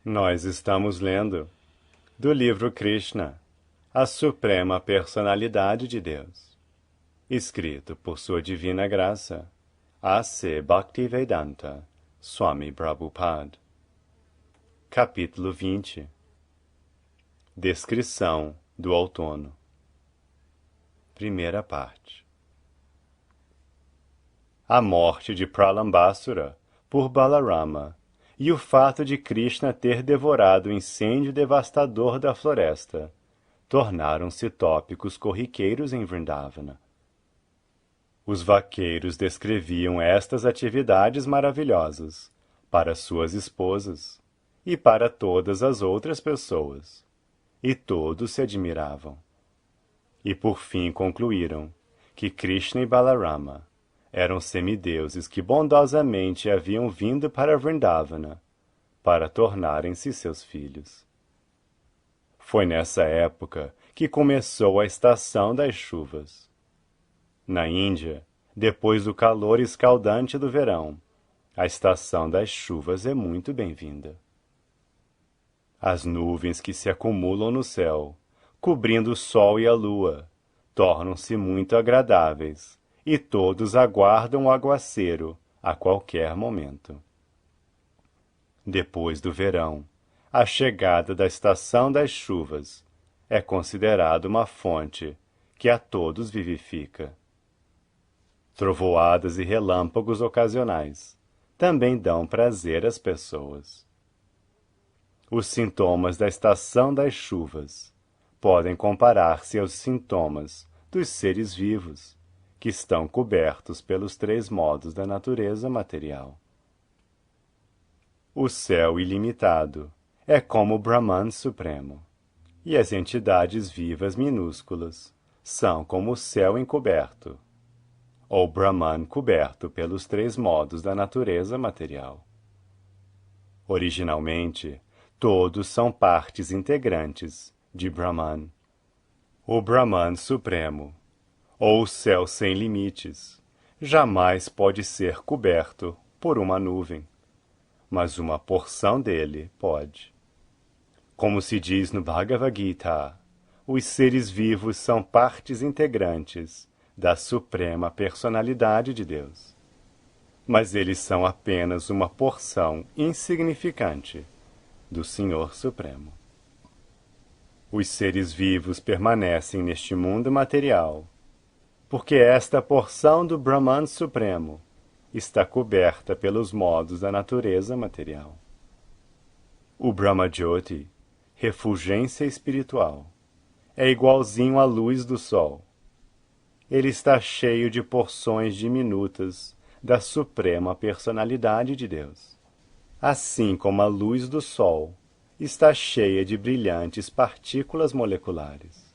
Nós estamos lendo do livro Krishna, a Suprema Personalidade de Deus, escrito por Sua Divina Graça, A.C. Bhaktivedanta Swami Prabhupada. Capítulo 20. Descrição do outono. Primeira parte. A morte de Pralambasura por Balarama e o fato de Krishna ter devorado o incêndio devastador da floresta tornaram-se tópicos corriqueiros em Vrindavana. Os vaqueiros descreviam estas atividades maravilhosas para suas esposas e para todas as outras pessoas, e todos se admiravam. E por fim concluíram que Krishna e Balarama eram semideuses que bondosamente haviam vindo para Vrindavana para tornarem-se seus filhos. Foi nessa época que começou a estação das chuvas. Na Índia, depois do calor escaldante do verão, a estação das chuvas é muito bem-vinda. As nuvens que se acumulam no céu, cobrindo o sol e a lua, tornam-se muito agradáveis, e todos aguardam o aguaceiro a qualquer momento. Depois do verão, a chegada da estação das chuvas é considerada uma fonte que a todos vivifica. Trovoadas e relâmpagos ocasionais também dão prazer às pessoas. Os sintomas da estação das chuvas podem comparar-se aos sintomas dos seres vivos, que estão cobertos pelos três modos da natureza material. O céu ilimitado é como o Brahman Supremo, e as entidades vivas minúsculas são como o céu encoberto, ou Brahman coberto pelos três modos da natureza material. Originalmente, todos são partes integrantes de Brahman. O Brahman Supremo, ou o céu sem limites, jamais pode ser coberto por uma nuvem, mas uma porção dele pode. Como se diz no Bhagavad Gita, os seres vivos são partes integrantes da Suprema Personalidade de Deus, mas eles são apenas uma porção insignificante do Senhor Supremo. Os seres vivos permanecem neste mundo material, porque esta porção do Brahman Supremo está coberta pelos modos da natureza material. O Brahmajyoti, refulgência espiritual, é igualzinho à luz do sol. Ele está cheio de porções diminutas da Suprema Personalidade de Deus, assim como a luz do sol está cheia de brilhantes partículas moleculares.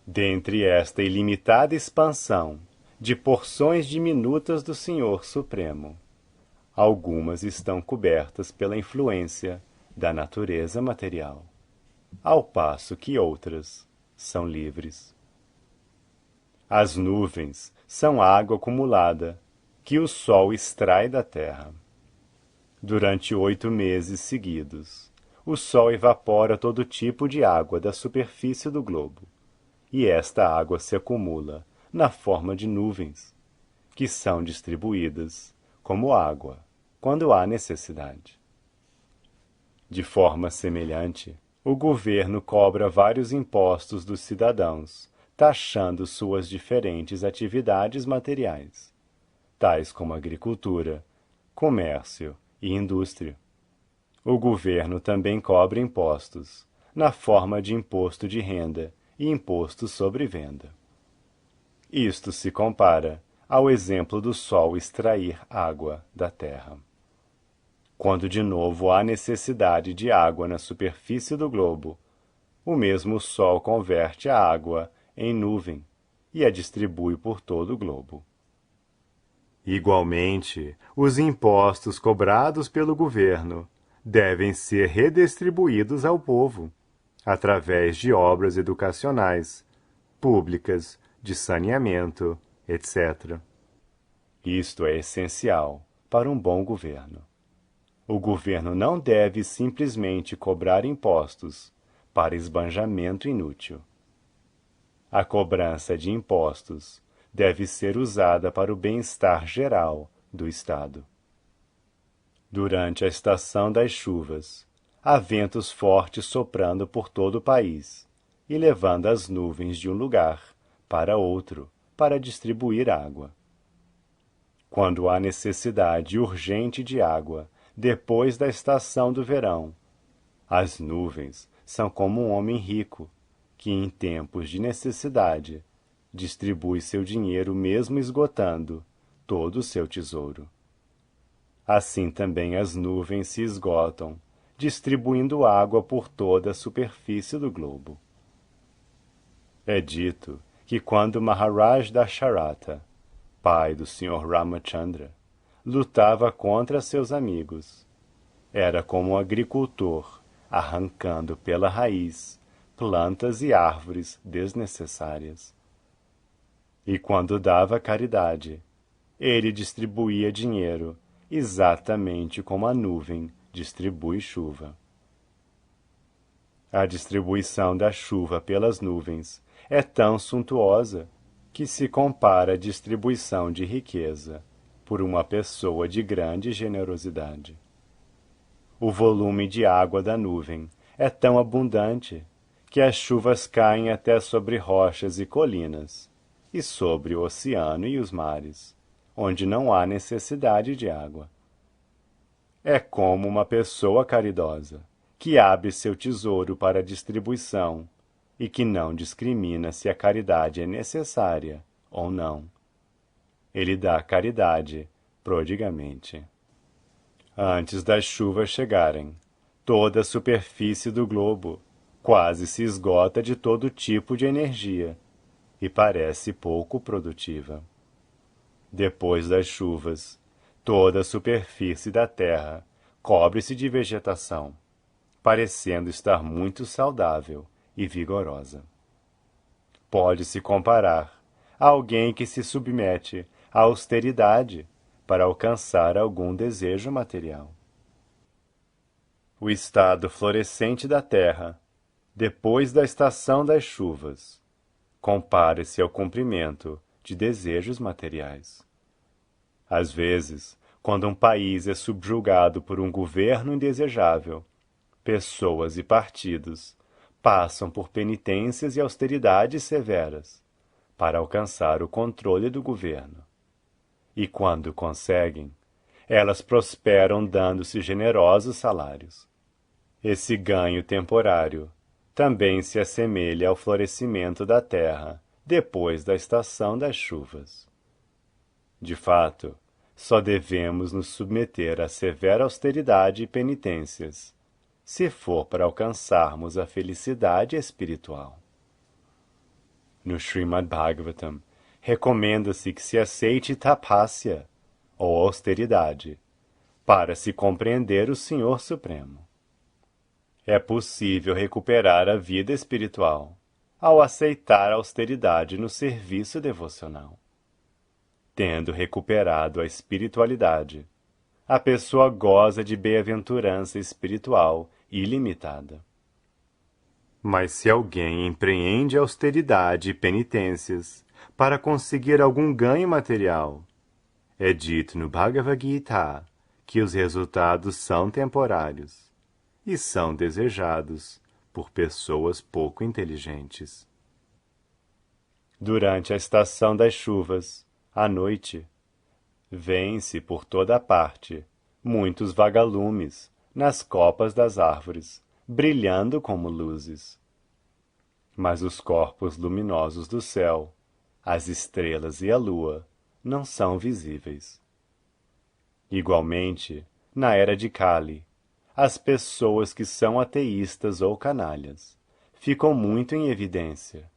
Dentre esta ilimitada expansão de porções diminutas do Senhor Supremo, algumas estão cobertas pela influência da natureza material, ao passo que outras são livres. As nuvens são água acumulada que o sol extrai da terra. Durante 8 meses seguidos, o sol evapora todo tipo de água da superfície do globo, e esta água se acumula na forma de nuvens, que são distribuídas como água quando há necessidade. De forma semelhante, o governo cobra vários impostos dos cidadãos, taxando suas diferentes atividades materiais, tais como agricultura, comércio e indústria. O governo também cobra impostos, na forma de imposto de renda e imposto sobre venda. Isto se compara ao exemplo do sol extrair água da terra. Quando de novo há necessidade de água na superfície do globo, o mesmo sol converte a água em nuvem e a distribui por todo o globo. Igualmente, os impostos cobrados pelo governo devem ser redistribuídos ao povo, através de obras educacionais, públicas, de saneamento, etc. Isto é essencial para um bom governo. O governo não deve simplesmente cobrar impostos para esbanjamento inútil. A cobrança de impostos deve ser usada para o bem-estar geral do Estado. Durante a estação das chuvas, há ventos fortes soprando por todo o país e levando as nuvens de um lugar para outro para distribuir água. Quando há necessidade urgente de água depois da estação do verão, as nuvens são como um homem rico que, em tempos de necessidade, distribui seu dinheiro mesmo esgotando todo o seu tesouro. Assim também as nuvens se esgotam, distribuindo água por toda a superfície do globo. É dito que quando Maharaj Dasharatha, pai do Sr. Ramachandra, lutava contra seus amigos, era como um agricultor arrancando pela raiz plantas e árvores desnecessárias. E quando dava caridade, ele distribuía dinheiro exatamente como a nuvem distribui chuva. A distribuição da chuva pelas nuvens é tão suntuosa que se compara à distribuição de riqueza por uma pessoa de grande generosidade. O volume de água da nuvem é tão abundante que as chuvas caem até sobre rochas e colinas, e sobre o oceano e os mares, onde não há necessidade de água. É como uma pessoa caridosa, que abre seu tesouro para distribuição e que não discrimina se a caridade é necessária ou não. Ele dá caridade prodigamente. Antes das chuvas chegarem, toda a superfície do globo quase se esgota de todo tipo de energia e parece pouco produtiva. Depois das chuvas, toda a superfície da terra cobre-se de vegetação, parecendo estar muito saudável e vigorosa. Pode-se comparar a alguém que se submete à austeridade para alcançar algum desejo material. O estado florescente da terra, depois da estação das chuvas, compara-se ao cumprimento de desejos materiais. Às vezes, quando um país é subjugado por um governo indesejável, pessoas e partidos passam por penitências e austeridades severas para alcançar o controle do governo. E quando conseguem, elas prosperam dando-se generosos salários. Esse ganho temporário também se assemelha ao florescimento da terra depois da estação das chuvas. De fato, só devemos nos submeter a severa austeridade e penitências, se for para alcançarmos a felicidade espiritual. No Srimad Bhagavatam, recomenda-se que se aceite tapasya, ou austeridade, para se compreender o Senhor Supremo. É possível recuperar a vida espiritual ao aceitar a austeridade no serviço devocional. Tendo recuperado a espiritualidade, a pessoa goza de bem-aventurança espiritual ilimitada. Mas se alguém empreende austeridade e penitências para conseguir algum ganho material, é dito no Bhagavad Gita que os resultados são temporários e são desejados por pessoas pouco inteligentes. Durante a estação das chuvas, à noite, vêem-se por toda parte muitos vagalumes nas copas das árvores, brilhando como luzes. Mas os corpos luminosos do céu, as estrelas e a lua, não são visíveis. Igualmente, na era de Kali, as pessoas que são ateístas ou canalhas ficam muito em evidência,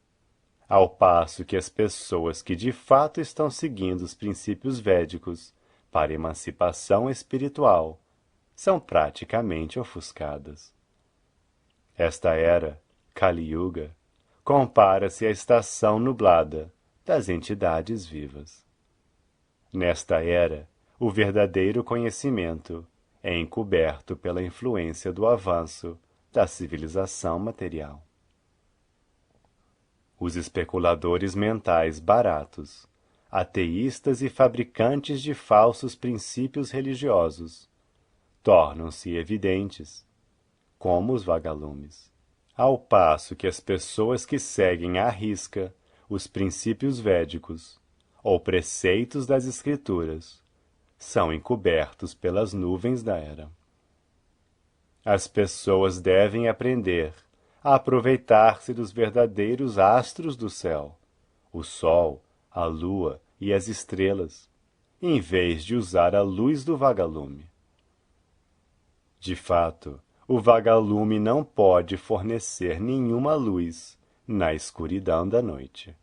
ao passo que as pessoas que de fato estão seguindo os princípios védicos para emancipação espiritual são praticamente ofuscadas. Esta era, Kali Yuga, compara-se à estação nublada das entidades vivas. Nesta era, o verdadeiro conhecimento é é encoberto pela influência do avanço da civilização material. Os especuladores mentais baratos, ateístas e fabricantes de falsos princípios religiosos, tornam-se evidentes, como os vagalumes, ao passo que as pessoas que seguem à risca os princípios védicos ou preceitos das Escrituras são encobertos pelas nuvens da era. As pessoas devem aprender a aproveitar-se dos verdadeiros astros do céu, o sol, a lua e as estrelas, em vez de usar a luz do vagalume. De fato, o vagalume não pode fornecer nenhuma luz na escuridão da noite.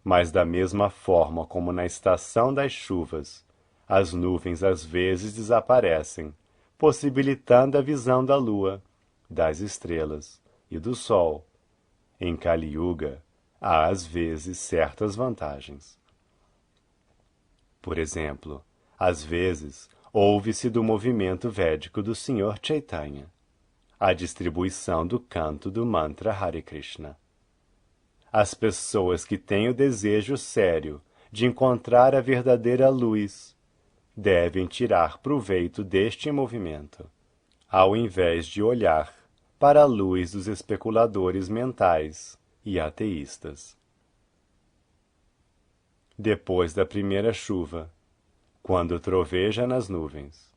Mas da mesma forma como na estação das chuvas, as nuvens às vezes desaparecem, possibilitando a visão da lua, das estrelas e do sol. Em Kali Yuga, há às vezes certas vantagens. Por exemplo, às vezes ouve-se do movimento védico do Sr. Chaitanya, a distribuição do canto do mantra Hare Krishna. As pessoas que têm o desejo sério de encontrar a verdadeira luz devem tirar proveito deste movimento, ao invés de olhar para a luz dos especuladores mentais e ateístas. Depois da primeira chuva, quando troveja nas nuvens,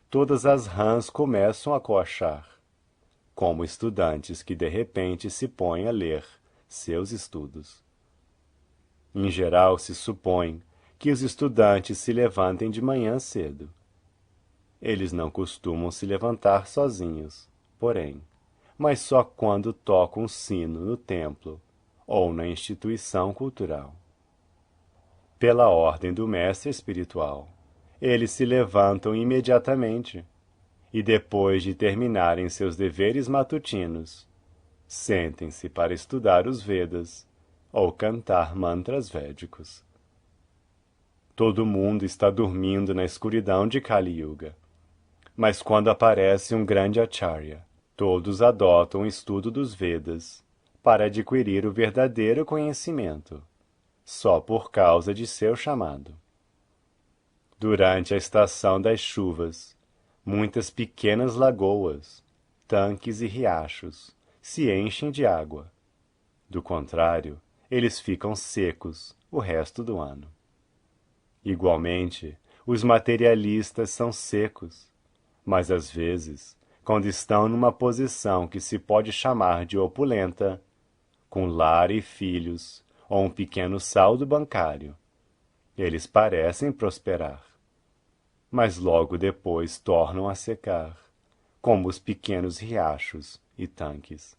todas as rãs começam a coachar, como estudantes que de repente se põem a ler seus estudos. Em geral, se supõe que os estudantes se levantem de manhã cedo. Eles não costumam se levantar sozinhos, porém, mas só quando tocam um sino no templo ou na instituição cultural. Pela ordem do mestre espiritual, eles se levantam imediatamente e, depois de terminarem seus deveres matutinos, sentem-se para estudar os Vedas ou cantar mantras védicos. Todo mundo está dormindo na escuridão de Kali Yuga, mas quando aparece um grande acharya, todos adotam o estudo dos Vedas para adquirir o verdadeiro conhecimento, só por causa de seu chamado. Durante a estação das chuvas, muitas pequenas lagoas, tanques e riachos se enchem de água. Do contrário, eles ficam secos o resto do ano. Igualmente, os materialistas são secos, mas às vezes, quando estão numa posição que se pode chamar de opulenta, com lar e filhos, ou um pequeno saldo bancário, eles parecem prosperar, mas logo depois tornam a secar, como os pequenos riachos e tanques.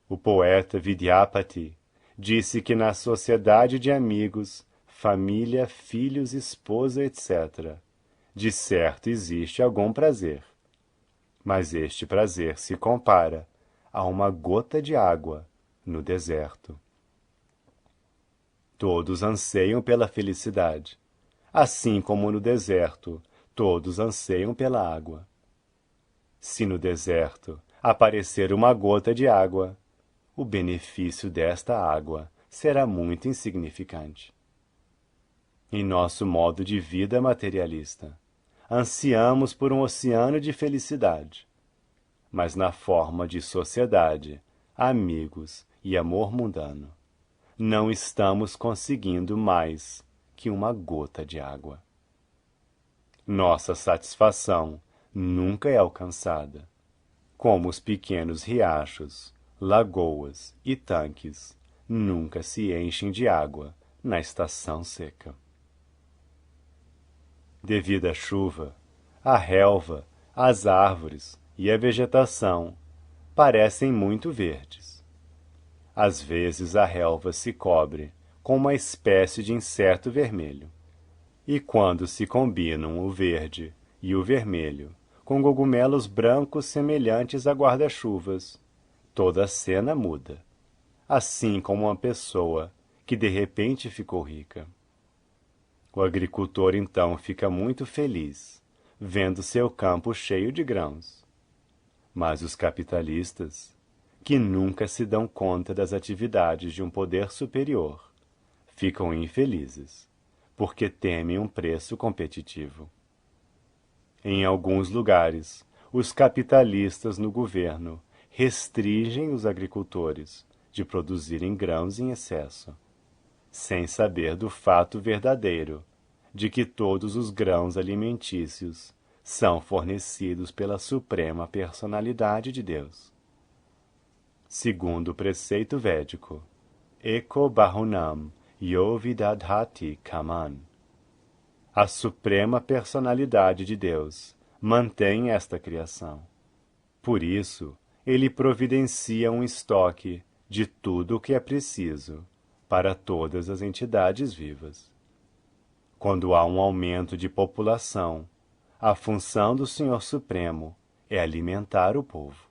O poeta Vidyapati disse que na sociedade de amigos, família, filhos, esposa, etc., de certo existe algum prazer, mas este prazer se compara a uma gota de água no deserto. Todos anseiam pela felicidade, assim como no deserto todos anseiam pela água. Se no deserto aparecer uma gota de água, o benefício desta água será muito insignificante. Em nosso modo de vida materialista, ansiamos por um oceano de felicidade, mas na forma de sociedade, amigos e amor mundano, não estamos conseguindo mais que uma gota de água. Nossa satisfação nunca é alcançada, como os pequenos riachos, lagoas e tanques nunca se enchem de água na estação seca. Devido à chuva, a relva, as árvores e a vegetação parecem muito verdes. Às vezes a relva se cobre com uma espécie de inseto vermelho, e quando se combinam o verde e o vermelho com cogumelos brancos semelhantes a guarda-chuvas, toda a cena muda, assim como uma pessoa que de repente ficou rica. O agricultor então fica muito feliz, vendo seu campo cheio de grãos. Mas os capitalistas, que nunca se dão conta das atividades de um poder superior, ficam infelizes, porque temem um preço competitivo. Em alguns lugares, os capitalistas no governo restringem os agricultores de produzirem grãos em excesso, sem saber do fato verdadeiro de que todos os grãos alimentícios são fornecidos pela suprema personalidade de Deus. Segundo o preceito védico, Eko Bahunam Yovidadhati Kaman, a suprema personalidade de Deus mantém esta criação. Por isso, ele providencia um estoque de tudo o que é preciso para todas as entidades vivas. Quando há um aumento de população, a função do Senhor Supremo é alimentar o povo.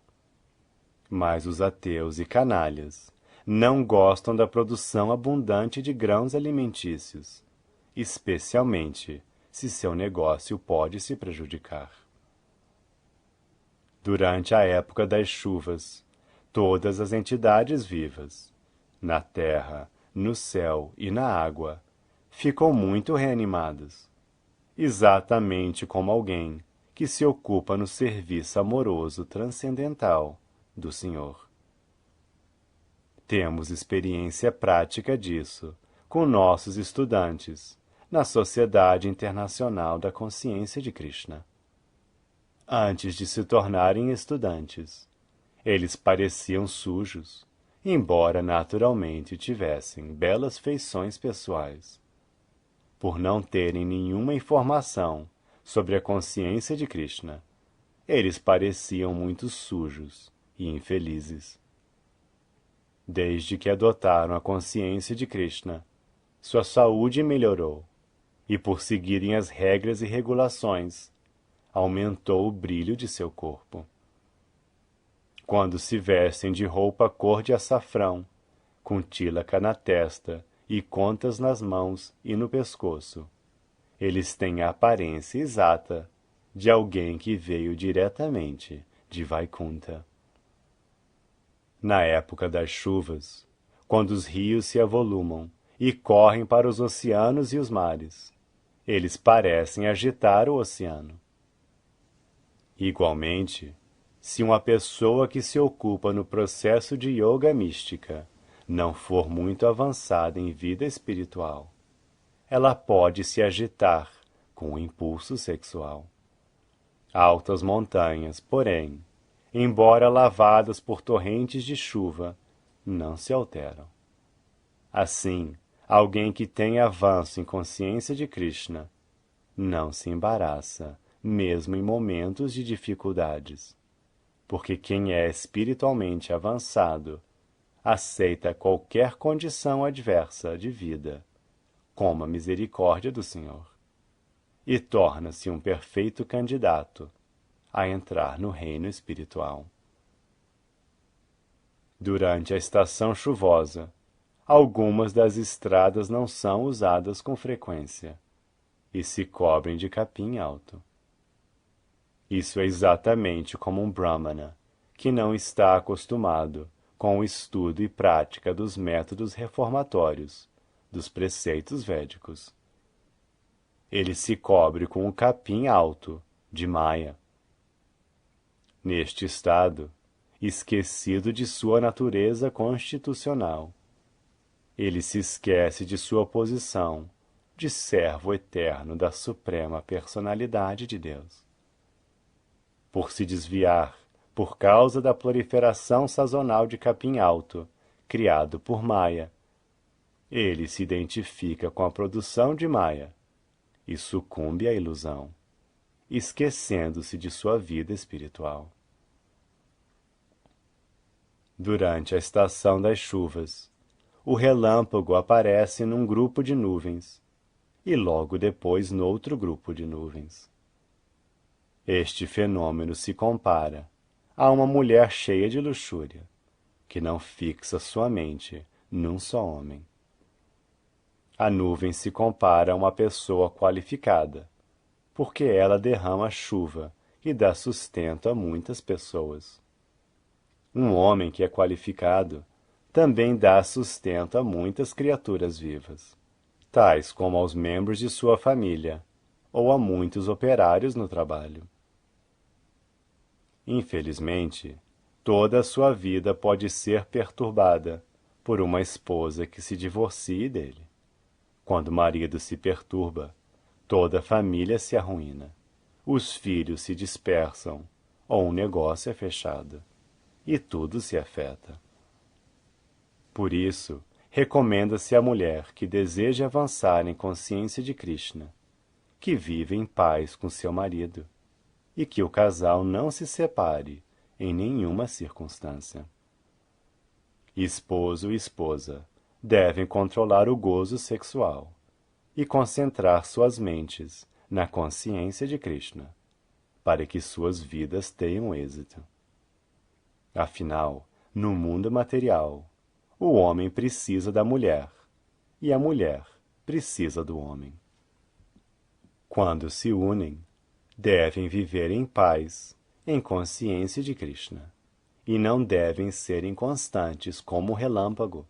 Mas os ateus e canalhas não gostam da produção abundante de grãos alimentícios, especialmente se seu negócio pode se prejudicar. Durante a época das chuvas, todas as entidades vivas, na terra, no céu e na água, ficam muito reanimadas, exatamente como alguém que se ocupa no serviço amoroso transcendental do Senhor. Temos experiência prática disso com nossos estudantes na Sociedade Internacional da Consciência de Krishna. Antes de se tornarem estudantes, eles pareciam sujos, embora naturalmente tivessem belas feições pessoais. Por não terem nenhuma informação sobre a consciência de Krishna, eles pareciam muito sujos e infelizes. Desde que adotaram a consciência de Krishna, sua saúde melhorou, e por seguirem as regras e regulações, aumentou o brilho de seu corpo. Quando se vestem de roupa cor de açafrão, com tílaca na testa e contas nas mãos e no pescoço, eles têm a aparência exata de alguém que veio diretamente de Vaikunta. Na época das chuvas, quando os rios se avolumam e correm para os oceanos e os mares, eles parecem agitar o oceano. Igualmente, se uma pessoa que se ocupa no processo de yoga mística não for muito avançada em vida espiritual, ela pode se agitar com o impulso sexual. Altas montanhas, porém, embora lavadas por torrentes de chuva, não se alteram. Assim, alguém que tem avanço em consciência de Krishna não se embaraça, mesmo em momentos de dificuldades, porque quem é espiritualmente avançado aceita qualquer condição adversa de vida como a misericórdia do Senhor e torna-se um perfeito candidato a entrar no reino espiritual. Durante a estação chuvosa, algumas das estradas não são usadas com frequência e se cobrem de capim alto. Isso é exatamente como um brahmana que não está acostumado com o estudo e prática dos métodos reformatórios dos preceitos védicos. Ele se cobre com um capim alto de Maya. Neste estado, esquecido de sua natureza constitucional, ele se esquece de sua posição de servo eterno da suprema personalidade de Deus. Por se desviar por causa da proliferação sazonal de capim alto, criado por Maya, ele se identifica com a produção de Maya e sucumbe à ilusão, esquecendo-se de sua vida espiritual. Durante a estação das chuvas, o relâmpago aparece num grupo de nuvens e logo depois noutro grupo de nuvens. Este fenômeno se compara a uma mulher cheia de luxúria, que não fixa sua mente num só homem. A nuvem se compara a uma pessoa qualificada, porque ela derrama chuva e dá sustento a muitas pessoas. Um homem que é qualificado também dá sustento a muitas criaturas vivas, tais como aos membros de sua família ou a muitos operários no trabalho. Infelizmente, toda a sua vida pode ser perturbada por uma esposa que se divorcie dele. Quando o marido se perturba, toda a família se arruína, os filhos se dispersam ou um negócio é fechado, e tudo se afeta. Por isso, recomenda-se à mulher que deseja avançar em consciência de Krishna, que vive em paz com seu marido, e que o casal não se separe em nenhuma circunstância. Esposo e esposa devem controlar o gozo sexual e concentrar suas mentes na consciência de Krishna, para que suas vidas tenham êxito. Afinal, no mundo material, o homem precisa da mulher e a mulher precisa do homem. Quando se unem, devem viver em paz, em consciência de Krishna, e não devem ser inconstantes como o relâmpago,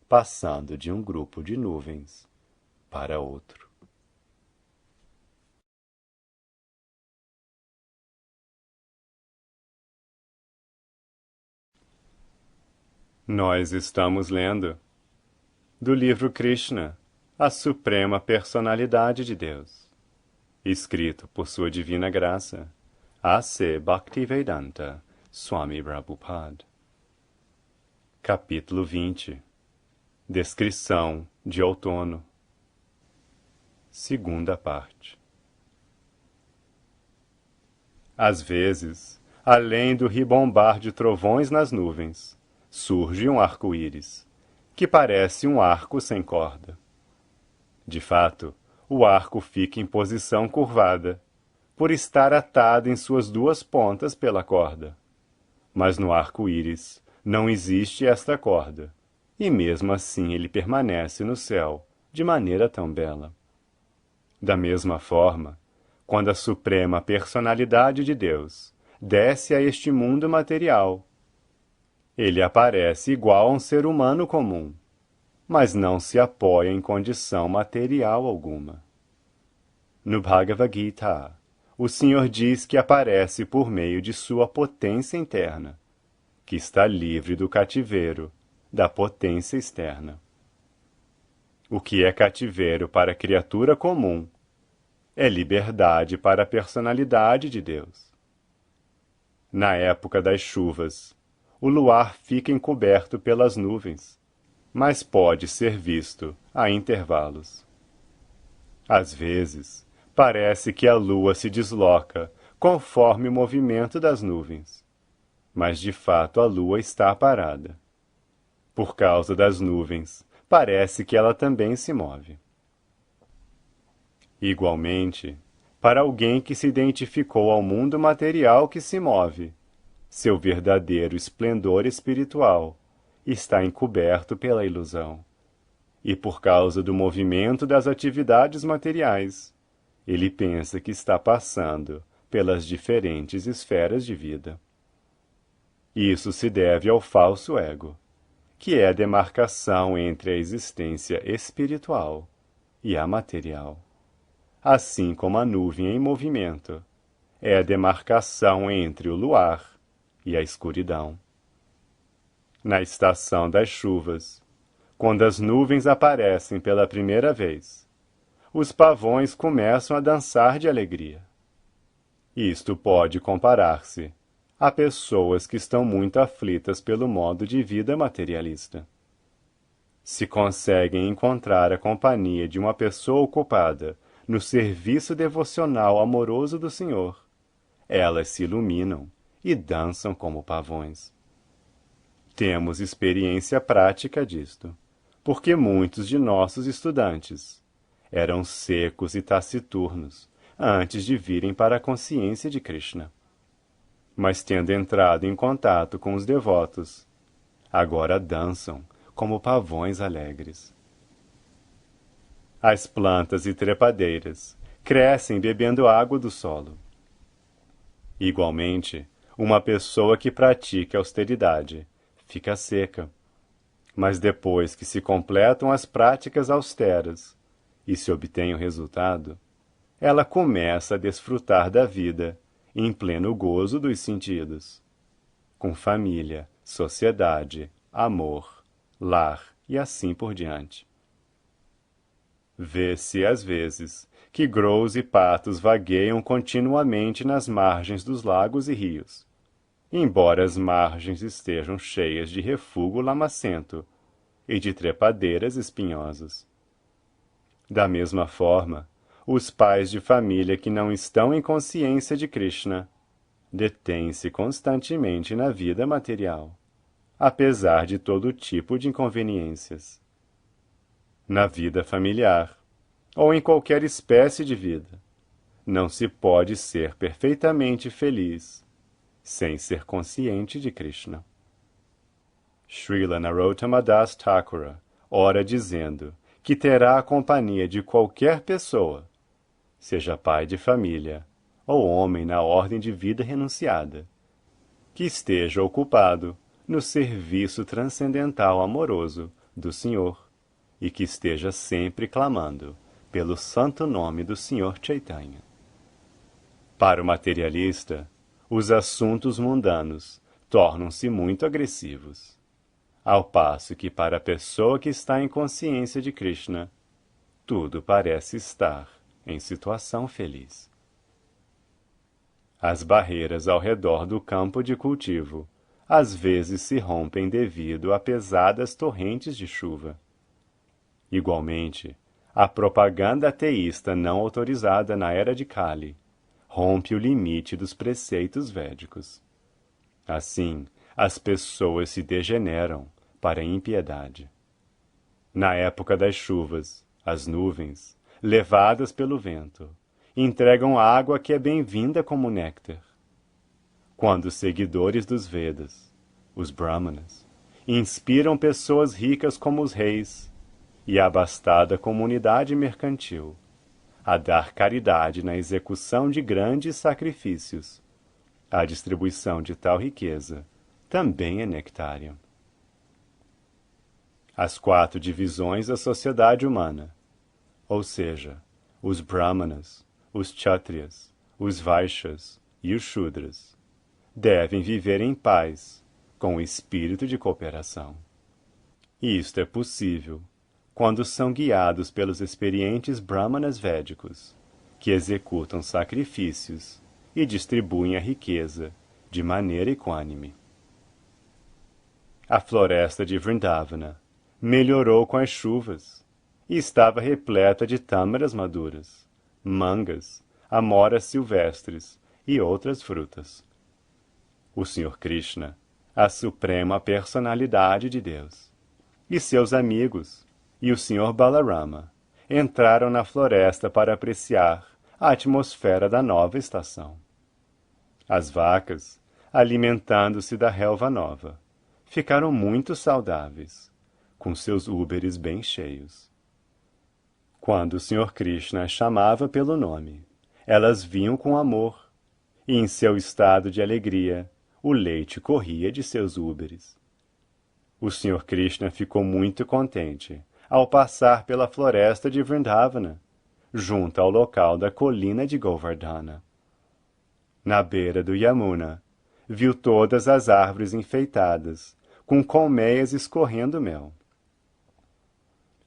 passando de um grupo de nuvens para outro. Nós estamos lendo do livro Krishna, a Suprema Personalidade de Deus, escrito por Sua Divina Graça, A.C. Bhaktivedanta Swami Prabhupada. Capítulo 20. Descrição de outono. Segunda parte. Às vezes, além do ribombar de trovões nas nuvens, surge um arco-íris, que parece um arco sem corda. De fato, o arco fica em posição curvada, por estar atado em suas duas pontas pela corda. Mas no arco-íris não existe esta corda, e mesmo assim ele permanece no céu, de maneira tão bela. Da mesma forma, quando a Suprema Personalidade de Deus desce a este mundo material, ele aparece igual a um ser humano comum, mas não se apoia em condição material alguma. No Bhagavad Gita, o Senhor diz que aparece por meio de sua potência interna, que está livre do cativeiro, da potência externa. O que é cativeiro para a criatura comum é liberdade para a personalidade de Deus. Na época das chuvas, o luar fica encoberto pelas nuvens, mas pode ser visto a intervalos. Às vezes, parece que a lua se desloca conforme o movimento das nuvens, mas de fato a lua está parada. Por causa das nuvens, parece que ela também se move. Igualmente, para alguém que se identificou ao mundo material que se move, seu verdadeiro esplendor espiritual está encoberto pela ilusão. E por causa do movimento das atividades materiais, ele pensa que está passando pelas diferentes esferas de vida. Isso se deve ao falso ego, que é a demarcação entre a existência espiritual e a material. Assim como a nuvem em movimento é a demarcação entre o luar e a escuridão. Na estação das chuvas, quando as nuvens aparecem pela primeira vez, os pavões começam a dançar de alegria. Isto pode comparar-se a pessoas que estão muito aflitas pelo modo de vida materialista. Se conseguem encontrar a companhia de uma pessoa ocupada no serviço devocional amoroso do Senhor, elas se iluminam e dançam como pavões. Temos experiência prática disto, porque muitos de nossos estudantes eram secos e taciturnos antes de virem para a consciência de Krishna. Mas tendo entrado em contato com os devotos, agora dançam como pavões alegres. As plantas e trepadeiras crescem bebendo água do solo. Igualmente, uma pessoa que pratica austeridade fica seca, mas depois que se completam as práticas austeras e se obtém o resultado, ela começa a desfrutar da vida em pleno gozo dos sentidos, com família, sociedade, amor, lar e assim por diante. Vê-se, às vezes, que grous e patos vagueiam continuamente nas margens dos lagos e rios, embora as margens estejam cheias de refúgio lamacento e de trepadeiras espinhosas. Da mesma forma, os pais de família que não estão em consciência de Krishna detêm-se constantemente na vida material, apesar de todo tipo de inconveniências. Na vida familiar, ou em qualquer espécie de vida, não se pode ser perfeitamente feliz sem ser consciente de Krishna. Srila Narottama Das Thakura ora dizendo que terá a companhia de qualquer pessoa, seja pai de família ou homem na ordem de vida renunciada, que esteja ocupado no serviço transcendental amoroso do Senhor e que esteja sempre clamando pelo santo nome do Senhor Chaitanya. Para o materialista, os assuntos mundanos tornam-se muito agressivos, ao passo que para a pessoa que está em consciência de Krishna, tudo parece estar em situação feliz. As barreiras ao redor do campo de cultivo às vezes se rompem devido a pesadas torrentes de chuva. Igualmente, a propaganda ateísta não autorizada na era de Kali rompe o limite dos preceitos védicos. Assim, as pessoas se degeneram para a impiedade. Na época das chuvas, as nuvens, levadas pelo vento, entregam água que é bem-vinda como néctar. Quando os seguidores dos Vedas, os Brahmanas, inspiram pessoas ricas como os reis e a abastada comunidade mercantil a dar caridade na execução de grandes sacrifícios, a distribuição de tal riqueza também é nectária. As 4 divisões da sociedade humana, ou seja, os Brahmanas, os Kshatriyas, os Vaishyas e os Shudras, devem viver em paz, com o espírito de cooperação. E isto é possível quando são guiados pelos experientes Brahmanas védicos, que executam sacrifícios e distribuem a riqueza de maneira equânime. A floresta de Vrindavana melhorou com as chuvas e estava repleta de tâmaras maduras, mangas, amoras silvestres e outras frutas. O Senhor Krishna, a suprema personalidade de Deus, e seus amigos, e o Senhor Balarama entraram na floresta para apreciar a atmosfera da nova estação. As vacas, alimentando-se da relva nova, ficaram muito saudáveis, com seus úberes bem cheios. Quando o Senhor Krishna as chamava pelo nome, elas vinham com amor, e em seu estado de alegria, o leite corria de seus úberes. O Senhor Krishna ficou muito contente ao passar pela floresta de Vrindavana, junto ao local da colina de Govardhana. Na beira do Yamuna, viu todas as árvores enfeitadas, com colmeias escorrendo mel.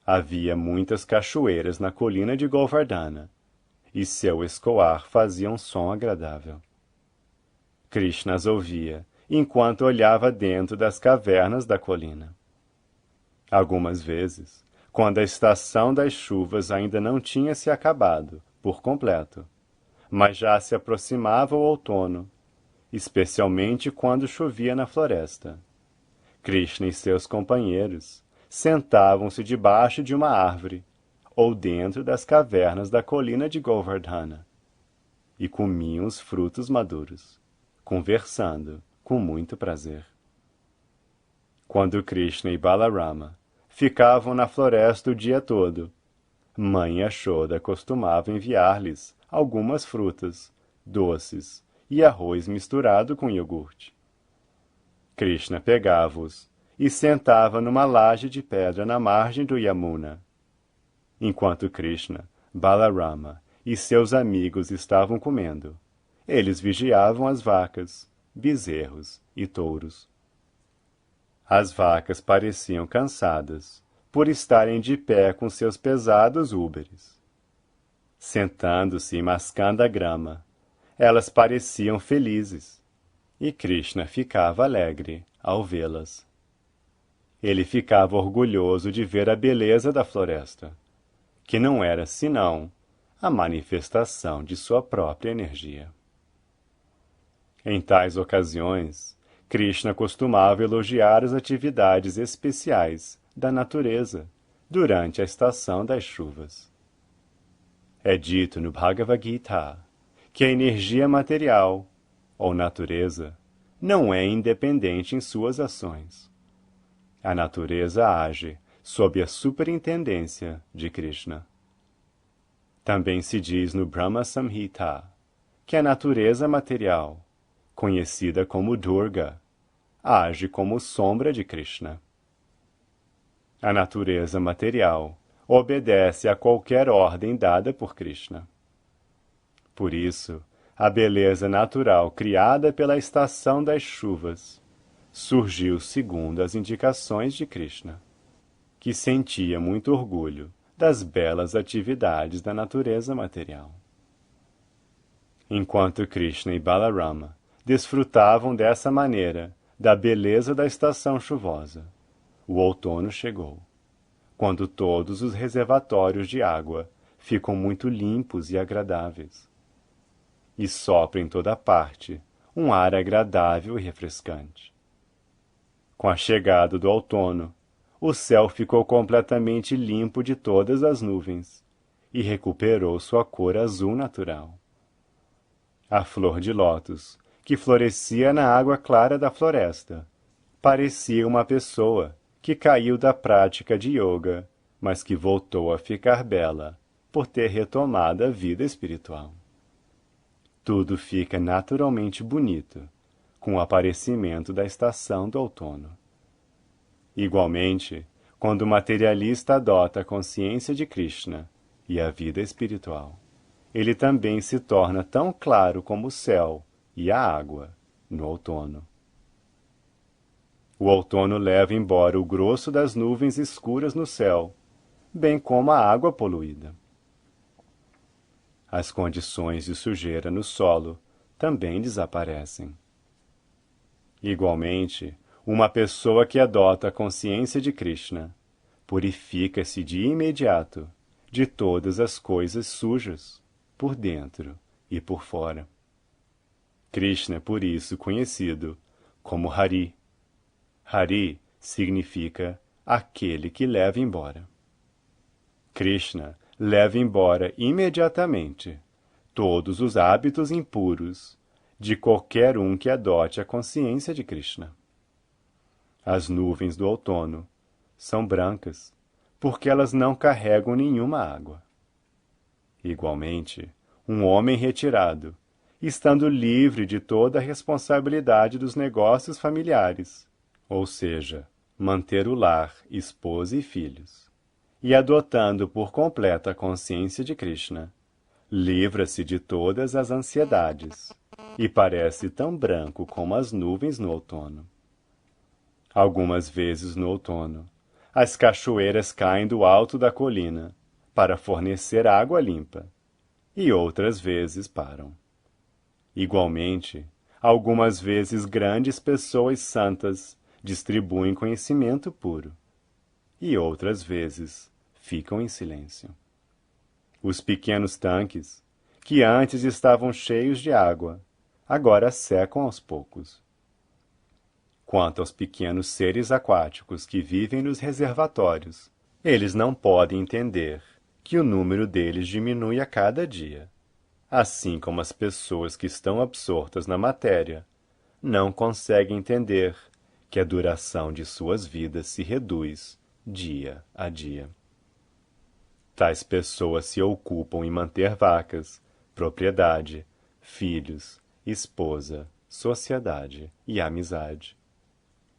Havia muitas cachoeiras na colina de Govardhana, e seu escoar fazia um som agradável. Krishna as ouvia, enquanto olhava dentro das cavernas da colina. Algumas vezes, quando a estação das chuvas ainda não tinha se acabado por completo, mas já se aproximava o outono, especialmente quando chovia na floresta, Krishna e seus companheiros sentavam-se debaixo de uma árvore ou dentro das cavernas da colina de Govardhana e comiam os frutos maduros, conversando com muito prazer. Quando Krishna e Balarama ficavam na floresta o dia todo, Mãe Yashoda costumava enviar-lhes algumas frutas, doces e arroz misturado com iogurte. Krishna pegava-os e sentava numa laje de pedra na margem do Yamuna. Enquanto Krishna, Balarama e seus amigos estavam comendo, eles vigiavam as vacas, bezerros e touros. As vacas pareciam cansadas, por estarem de pé com seus pesados úberes. Sentando-se e mascando a grama, elas pareciam felizes, e Krishna ficava alegre ao vê-las. Ele ficava orgulhoso de ver a beleza da floresta, que não era senão a manifestação de sua própria energia. Em tais ocasiões, Krishna costumava elogiar as atividades especiais da natureza durante a estação das chuvas. É dito no Bhagavad Gita que a energia material, ou natureza, não é independente em suas ações. A natureza age sob a superintendência de Krishna. Também se diz no Brahma Samhita que a natureza material, conhecida como Durga, age como sombra de Krishna. A natureza material obedece a qualquer ordem dada por Krishna. Por isso, a beleza natural criada pela estação das chuvas surgiu segundo as indicações de Krishna, que sentia muito orgulho das belas atividades da natureza material. Enquanto Krishna e Balarama desfrutavam dessa maneira da beleza da estação chuvosa, o outono chegou, quando todos os reservatórios de água ficam muito limpos e agradáveis, e sopra em toda parte um ar agradável e refrescante. Com a chegada do outono, o céu ficou completamente limpo de todas as nuvens e recuperou sua cor azul natural. A flor de lótus, que florescia na água clara da floresta, parecia uma pessoa que caiu da prática de yoga, mas que voltou a ficar bela por ter retomado a vida espiritual. Tudo fica naturalmente bonito com o aparecimento da estação do outono. Igualmente, quando o materialista adota a consciência de Krishna e a vida espiritual, ele também se torna tão claro como o céu e a água no outono. O outono leva embora o grosso das nuvens escuras no céu, bem como a água poluída. As condições de sujeira no solo também desaparecem. Igualmente, uma pessoa que adota a consciência de Krishna purifica-se de imediato de todas as coisas sujas, por dentro e por fora. Krishna é por isso conhecido como Hari. Hari significa aquele que leva embora. Krishna leva embora imediatamente todos os hábitos impuros de qualquer um que adote a consciência de Krishna. As nuvens do outono são brancas, porque elas não carregam nenhuma água. Igualmente, um homem retirado, estando livre de toda a responsabilidade dos negócios familiares, ou seja, manter o lar, esposa e filhos, e adotando por completa a consciência de Krishna, livra-se de todas as ansiedades e parece tão branco como as nuvens no outono. Algumas vezes no outono, as cachoeiras caem do alto da colina para fornecer água limpa, e outras vezes param. Igualmente, algumas vezes grandes pessoas santas distribuem conhecimento puro, e outras vezes ficam em silêncio. Os pequenos tanques, que antes estavam cheios de água, agora secam aos poucos. Quanto aos pequenos seres aquáticos que vivem nos reservatórios, eles não podem entender que o número deles diminui a cada dia, assim como as pessoas que estão absortas na matéria não conseguem entender que a duração de suas vidas se reduz dia a dia. Tais pessoas se ocupam em manter vacas, propriedade, filhos, esposa, sociedade e amizade.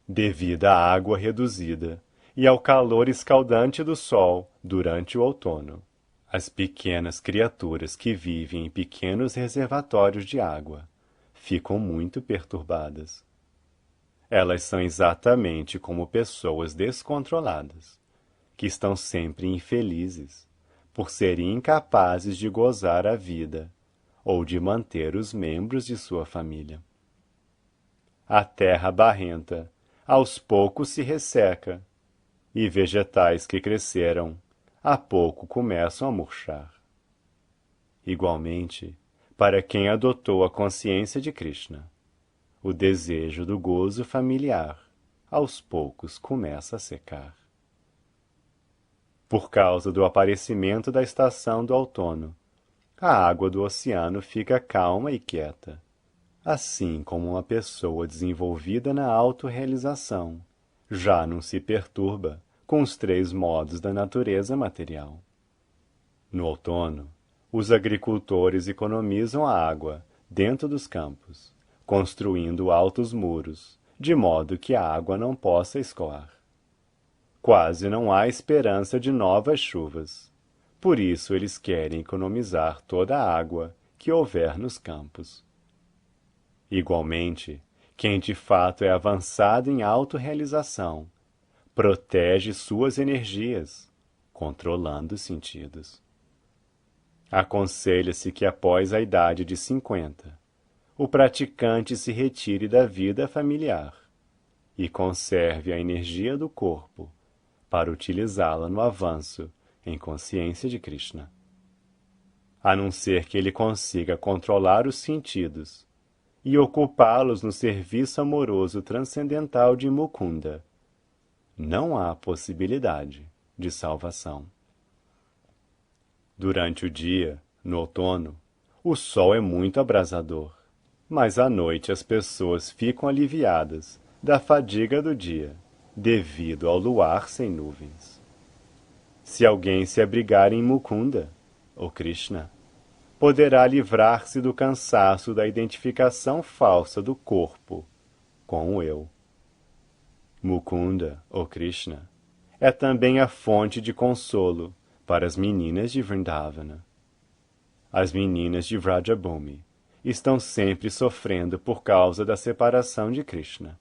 Devido à água reduzida e ao calor escaldante do sol durante o outono, as pequenas criaturas que vivem em pequenos reservatórios de água ficam muito perturbadas. Elas são exatamente como pessoas descontroladas, que estão sempre infelizes, por serem incapazes de gozar a vida ou de manter os membros de sua família. A terra barrenta, aos poucos se resseca, e vegetais que cresceram, a pouco começam a murchar. Igualmente, para quem adotou a consciência de Krishna, o desejo do gozo familiar, aos poucos começa a secar. Por causa do aparecimento da estação do outono, a água do oceano fica calma e quieta, assim como uma pessoa desenvolvida na autorrealização já não se perturba com os 3 modos da natureza material. No outono, os agricultores economizam a água dentro dos campos, construindo altos muros, de modo que a água não possa escoar. Quase não há esperança de novas chuvas. Por isso eles querem economizar toda a água que houver nos campos. Igualmente, quem de fato é avançado em autorrealização, protege suas energias, controlando os sentidos. Aconselha-se que após a idade de 50, o praticante se retire da vida familiar e conserve a energia do corpo para utilizá-la no avanço em consciência de Krishna. A não ser que ele consiga controlar os sentidos e ocupá-los no serviço amoroso transcendental de Mukunda, não há possibilidade de salvação. Durante o dia, no outono, o sol é muito abrasador, mas à noite as pessoas ficam aliviadas da fadiga do dia, devido ao luar sem nuvens. Se alguém se abrigar em Mukunda, ou Krishna, poderá livrar-se do cansaço da identificação falsa do corpo com o eu. Mukunda, ou Krishna, é também a fonte de consolo para as meninas de Vrindavana. As meninas de Vrajabhumi estão sempre sofrendo por causa da separação de Krishna.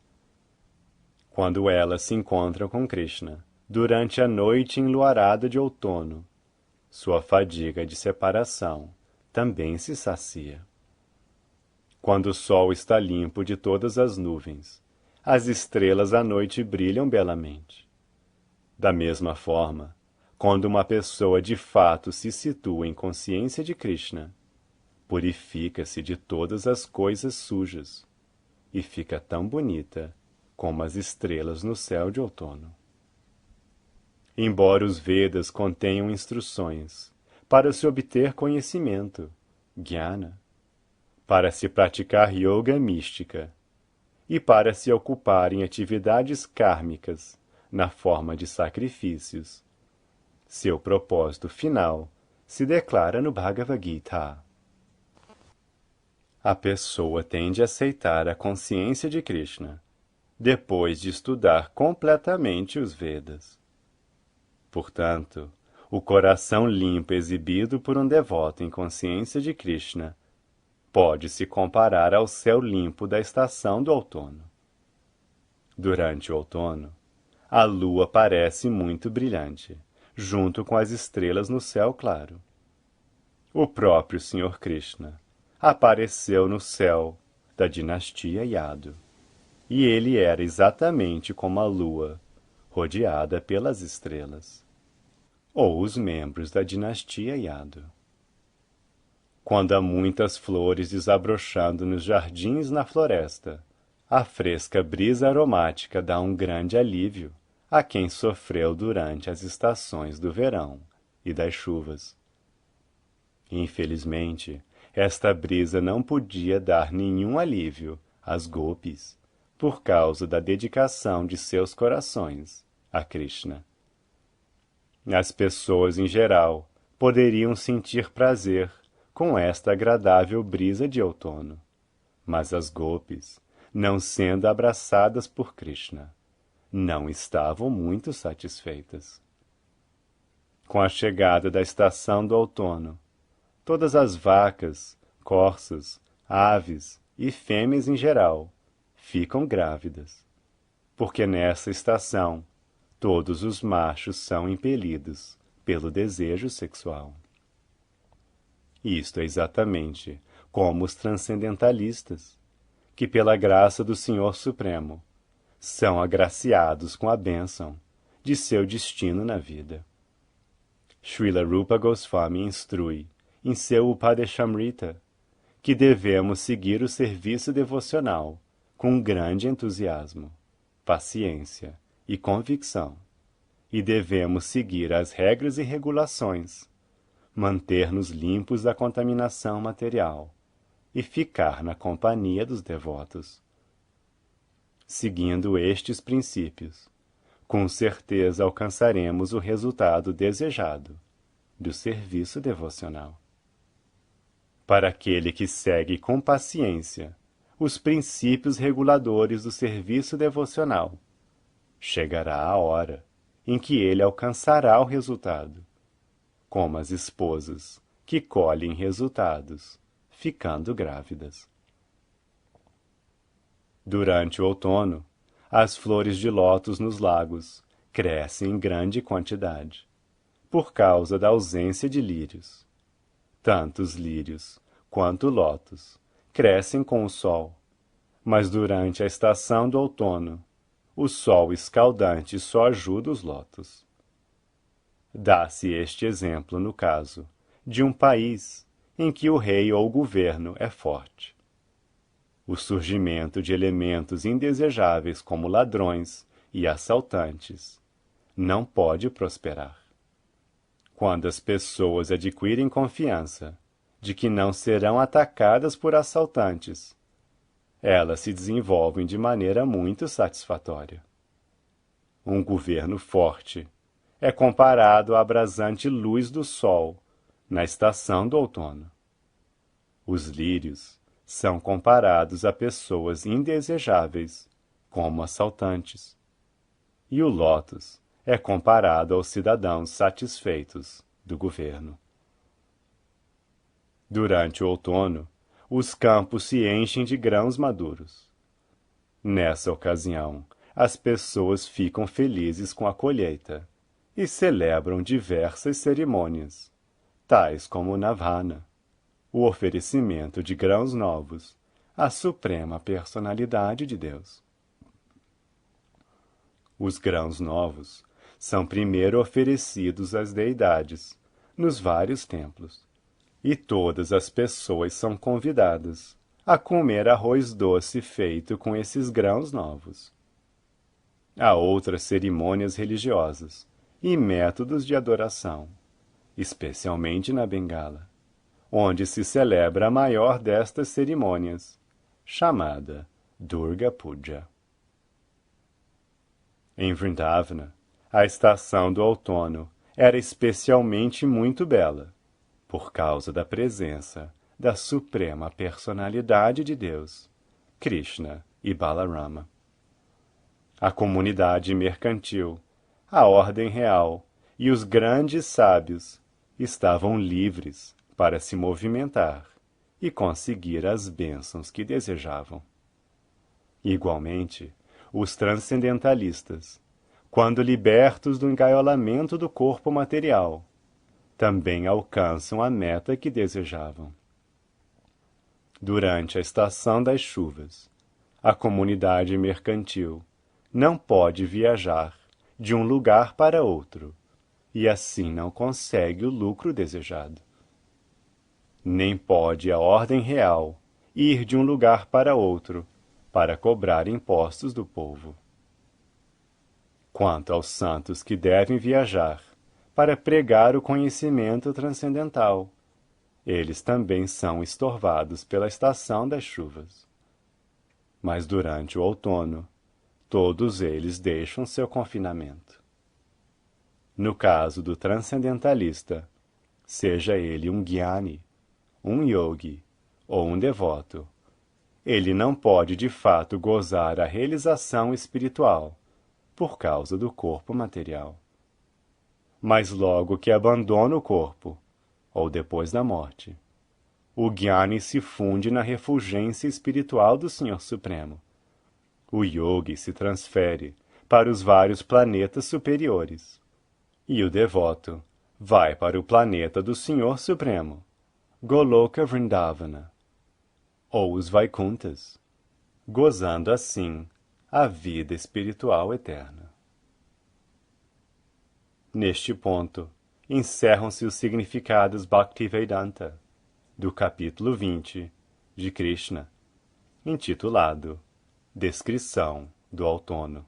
Quando elas se encontram com Krishna, durante a noite enluarada de outono, sua fadiga de separação também se sacia. Quando o sol está limpo de todas as nuvens, as estrelas à noite brilham belamente. Da mesma forma, quando uma pessoa de fato se situa em consciência de Krishna, purifica-se de todas as coisas sujas e fica tão bonita como as estrelas no céu de outono. Embora os Vedas contenham instruções para se obter conhecimento, jnana, para se praticar yoga mística e para se ocupar em atividades kármicas na forma de sacrifícios, seu propósito final se declara no Bhagavad Gita. A pessoa tende a aceitar a consciência de Krishna depois de estudar completamente os Vedas. Portanto, o coração limpo exibido por um devoto em consciência de Krishna pode se comparar ao céu limpo da estação do outono. Durante o outono, a lua parece muito brilhante, junto com as estrelas no céu claro. O próprio Sr. Krishna apareceu no céu da dinastia Yadu, e ele era exatamente como a lua, rodeada pelas estrelas, ou os membros da dinastia Yadu. Quando há muitas flores desabrochando nos jardins na floresta, a fresca brisa aromática dá um grande alívio a quem sofreu durante as estações do verão e das chuvas. Infelizmente, esta brisa não podia dar nenhum alívio às gopis por causa da dedicação de seus corações a Krishna. As pessoas em geral poderiam sentir prazer com esta agradável brisa de outono, mas as gopis, não sendo abraçadas por Krishna, não estavam muito satisfeitas. Com a chegada da estação do outono, todas as vacas, corças, aves e fêmeas em geral ficam grávidas, porque nessa estação todos os machos são impelidos pelo desejo sexual. Isto é exatamente como os transcendentalistas, que pela graça do Senhor Supremo são agraciados com a bênção de seu destino na vida. Srila Rupa Goswami instrui em seu Upadeshamrita que devemos seguir o serviço devocional com grande entusiasmo, paciência e convicção, e devemos seguir as regras e regulações, manter-nos limpos da contaminação material e ficar na companhia dos devotos. Seguindo estes princípios, com certeza alcançaremos o resultado desejado do serviço devocional. Para aquele que segue com paciência os princípios reguladores do serviço devocional, chegará a hora em que ele alcançará o resultado, como as esposas que colhem resultados ficando grávidas. Durante o outono, as flores de lótus nos lagos crescem em grande quantidade, por causa da ausência de lírios. Tanto os lírios quanto o lótus crescem com o sol, mas durante a estação do outono, o sol escaldante só ajuda os lótus. Dá-se este exemplo no caso de um país em que o rei ou o governo é forte. O surgimento de elementos indesejáveis como ladrões e assaltantes não pode prosperar. Quando as pessoas adquirem confiança de que não serão atacadas por assaltantes, elas se desenvolvem de maneira muito satisfatória. Um governo forte é comparado à abrasante luz do sol na estação do outono. Os lírios são comparados a pessoas indesejáveis, como assaltantes, e o lótus é comparado aos cidadãos satisfeitos do governo. Durante o outono, os campos se enchem de grãos maduros. Nessa ocasião, as pessoas ficam felizes com a colheita e celebram diversas cerimônias, tais como o Navana, o oferecimento de grãos novos à suprema personalidade de Deus. Os grãos novos são primeiro oferecidos às deidades nos vários templos, e todas as pessoas são convidadas a comer arroz doce feito com esses grãos novos. Há outras cerimônias religiosas e métodos de adoração, especialmente na Bengala, onde se celebra a maior destas cerimônias, chamada Durga Puja. Em Vrindavana, a estação do outono era especialmente muito bela, por causa da presença da suprema personalidade de Deus, Krishna e Balarama. A comunidade mercantil, a ordem real e os grandes sábios estavam livres para se movimentar e conseguir as bênçãos que desejavam. Igualmente, os transcendentalistas, quando libertos do engaiolamento do corpo material, também alcançam a meta que desejavam. Durante a estação das chuvas, a comunidade mercantil não pode viajar de um lugar para outro e assim não consegue o lucro desejado. Nem pode a ordem real ir de um lugar para outro para cobrar impostos do povo. Quanto aos santos que devem viajar para pregar o conhecimento transcendental, eles também são estorvados pela estação das chuvas. Mas durante o outono, todos eles deixam seu confinamento. No caso do transcendentalista, seja ele um Jnani, um yogi ou um devoto, ele não pode de fato gozar a realização espiritual por causa do corpo material. Mas logo que abandona o corpo, ou depois da morte, o Jnani se funde na refulgência espiritual do Senhor Supremo. O yogi se transfere para os vários planetas superiores, e o devoto vai para o planeta do Senhor Supremo, Goloka Vrindavana, ou os Vaikunthas, gozando assim a vida espiritual eterna. Neste ponto, encerram-se os significados Bhaktivedanta, do capítulo 20 de Krishna, intitulado Descrição do Outono.